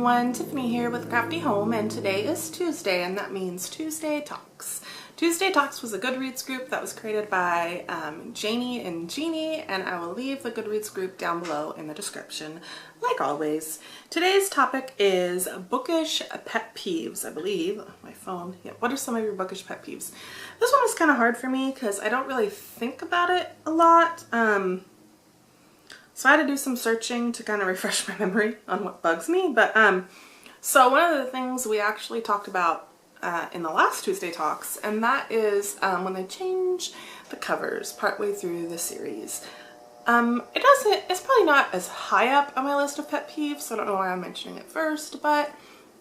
everyone, Tiffany here with Crafty Home, and today is Tuesday, and that means Tuesday Talks. Tuesday Talks was a Goodreads group that was created by Janie and Jeannie, and I will leave the Goodreads group down below in the description, like always. Today's topic is Bookish pet peeves, I believe. My phone. Yeah. What are some of your Bookish pet peeves? This one was kind of hard for me because I don't really think about it a lot. So I had to do some searching to kind of refresh my memory on what bugs me. But so one of the things we actually talked about in the last Tuesday Talks, and that is when they change the covers partway through the series. It's probably not as high up on my list of pet peeves, so I don't know why I'm mentioning it first, but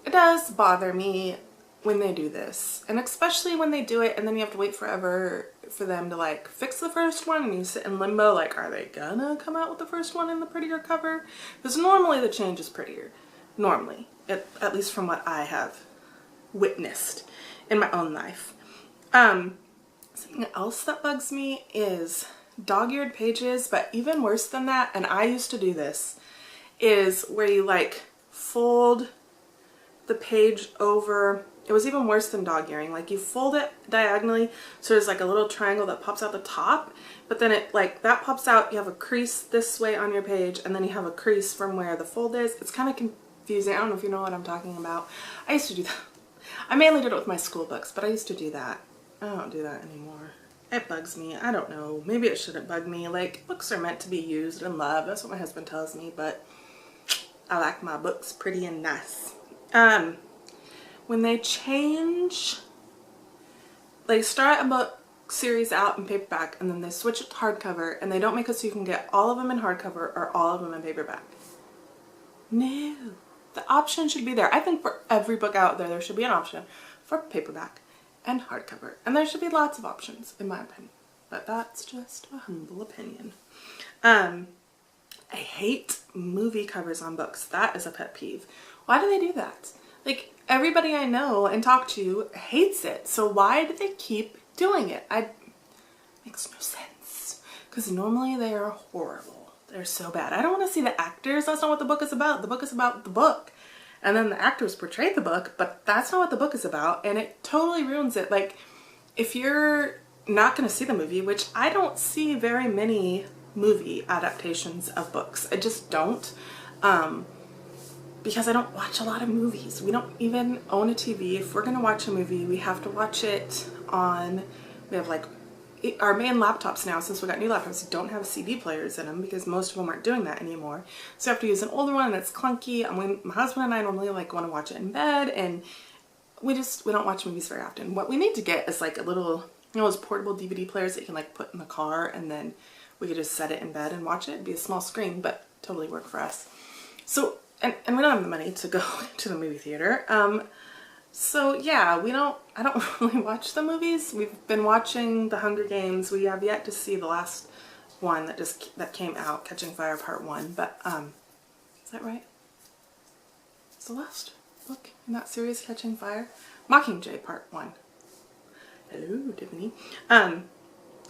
it does bother me when they do this, and especially when they do it and then you have to wait forever for them to like fix the first one and you sit in limbo like, are they gonna come out with the first one in the prettier cover? Because normally the change is prettier. Normally, at least from what I have witnessed in my own life. Something else that bugs me is dog-eared pages, but even worse than that, and I used to do this, is where you like fold the page over. It was even worse than dog earing. Like you fold it diagonally so there's like a little triangle that pops out the top, but then it like that pops out, you have a crease this way on your page, and then you have a crease from where the fold is. It's kind of confusing. I don't know if you know what I'm talking about. I used to do that. I mainly did it with my school books, but I used to do that. I don't do that anymore. It bugs me. I don't know. Maybe it shouldn't bug me. Like, books are meant to be used and loved. That's what my husband tells me, but I like my books pretty and nice. When they change, they start a book series out in paperback and then they switch it to hardcover, and they don't make it so you can get all of them in hardcover or all of them in paperback. No. The option should be there. I think for every book out there, there should be an option for paperback and hardcover. And there should be lots of options, in my opinion. But that's just a humble opinion. I hate movie covers on books. That is a pet peeve. Why do they do that? Like, everybody I know and talk to hates it. So why do they keep doing it? Makes no sense. Because normally they are horrible. They're so bad. I don't want to see the actors. That's not what the book is about. The book is about the book. And then the actors portray the book, but that's not what the book is about. And it totally ruins it. Like, if you're not going to see the movie, which I don't see very many movie adaptations of books. I just don't. Because I don't watch a lot of movies. We don't even own a TV. If we're going to watch a movie, we have to watch it on, we have like, our main laptops now, since we got new laptops, don't have CD players in them because most of them aren't doing that anymore. So I have to use an older one and it's clunky. And my husband and I normally like want to watch it in bed, and we don't watch movies very often. What we need to get is like a little, you know, those portable DVD players that you can like put in the car, and then we could just set it in bed and watch it. It'd be a small screen, but totally work for us. So, and we don't have the money to go to the movie theater. So yeah, I don't really watch the movies. We've been watching The Hunger Games. We have yet to see the last one that came out, Catching Fire Part 1. But, is that right? It's the last book in that series, Catching Fire? Mockingjay Part 1. Hello, Tiffany.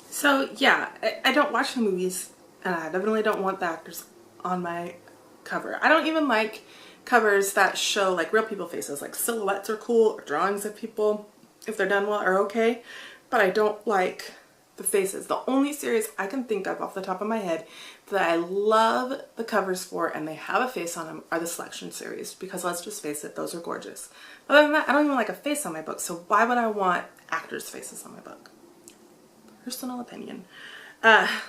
So yeah, I don't watch the movies, and I definitely don't want the actors on my cover. I don't even like covers that show like real people faces. Like silhouettes are cool, or drawings of people, if they're done well, are okay, but I don't like the faces. The only series I can think of off the top of my head that I love the covers for and they have a face on them are the Selection series, because let's just face it, those are gorgeous. Other than that, I don't even like a face on my book, so why would I want actors' faces on my book? Personal opinion.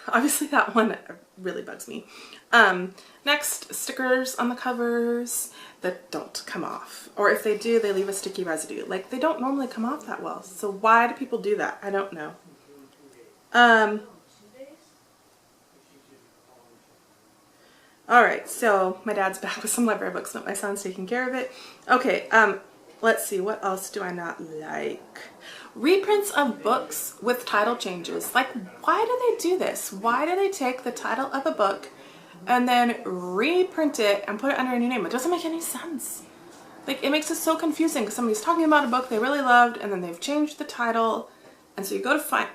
Obviously that one really bugs me. Next, stickers on the covers that don't come off. Or if they do, they leave a sticky residue. Like, they don't normally come off that well. So why do people do that? I don't know. Alright, so my dad's back with some library books, but my son's taking care of it. Okay, let's see, what else do I not like? Reprints of books with title changes. Like, why do they do this? Why do they take the title of a book and then reprint it and put it under a new name? It doesn't make any sense. Like, it makes it so confusing because somebody's talking about a book they really loved and then they've changed the title, and so you go to find,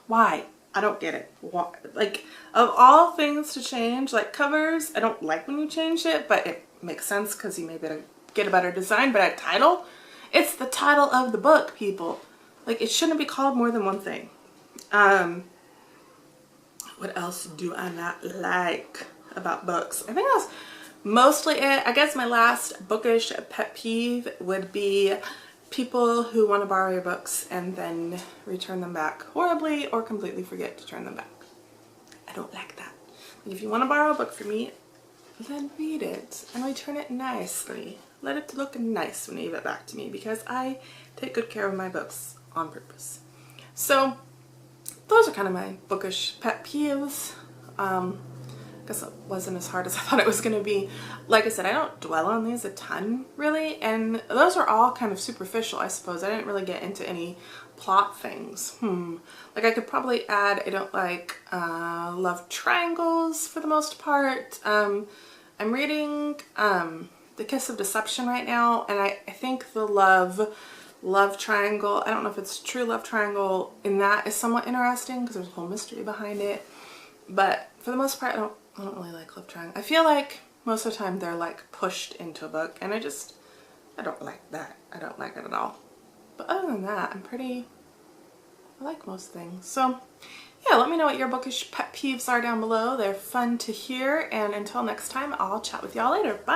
why? I don't get it. Why? Like, of all things to change, like covers, I don't like when you change it, but it makes sense because you maybe get a better design, but a title? It's the title of the book, people. Like, it shouldn't be called more than one thing. What else do I not like about books? I think that's mostly it. I guess my last bookish pet peeve would be people who want to borrow your books and then return them back horribly or completely forget to turn them back. I don't like that. If you want to borrow a book from me, then read it and return it nicely. Let it look nice when you give it back to me, because I take good care of my books on purpose. So those are kind of my bookish pet peeves. I guess it wasn't as hard as I thought it was going to be. Like I said, I don't dwell on these a ton, really, and those are all kind of superficial, I suppose. I didn't really get into any plot things. Like, I could probably add, I don't like love triangles for the most part. I'm reading The Kiss of Deception right now, and I think the love triangle, I don't know if it's true love triangle in that, is somewhat interesting because there's a whole mystery behind it. But for the most part, I don't really like love triangle. I feel like most of the time they're like pushed into a book, and I don't like that. I don't like it at all. But other than that, I like most things. So yeah, let me know what your bookish pet peeves are down below. They're fun to hear, and until next time, I'll chat with y'all later. Bye!